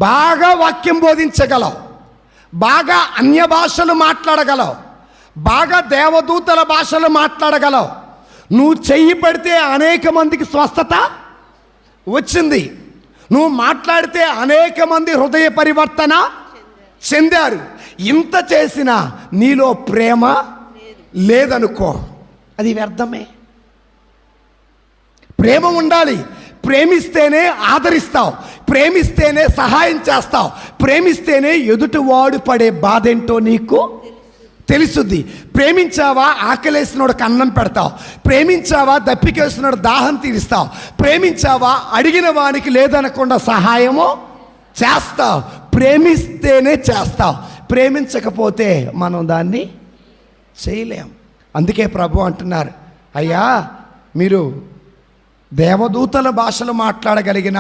బాగా వాక్యం బోధించగలవు, బాగా అన్య భాషలు మాట్లాడగలవు, బాగా దేవదూతల భాషలు మాట్లాడగలవు. నువ్వు చెయ్యి పడితే అనేక మందికి స్వస్థత వచ్చింది. నువ్వు మాట్లాడితే అనేక మంది హృదయ పరివర్తన చెందారు. ఇంత చేసినా నీలో ప్రేమ లేదనుకో, అది వ్యర్థమే. ప్రేమ ఉండాలి. ప్రేమిస్తేనే ఆదరిస్తావు, ప్రేమిస్తేనే సహాయం చేస్తావు, ప్రేమిస్తేనే ఎదుటివాడు పడే బాధ ఏంటో నీకు తెలుసుద్ది. ప్రేమించావా ఆకలేసినోడికి అన్నం పెడతావు, ప్రేమించావా దప్పికేసినోడు దాహం తీరుస్తావు, ప్రేమించావా అడిగిన వానికి లేదనకుండా సహాయము చేస్తావు. ప్రేమిస్తేనే చేస్తావు, ప్రేమించకపోతే మనం దాన్ని చేయలేం. అందుకే ప్రభు అంటున్నారు, అయ్యా మీరు దేవదూతల భాషలు మాట్లాడగలిగిన,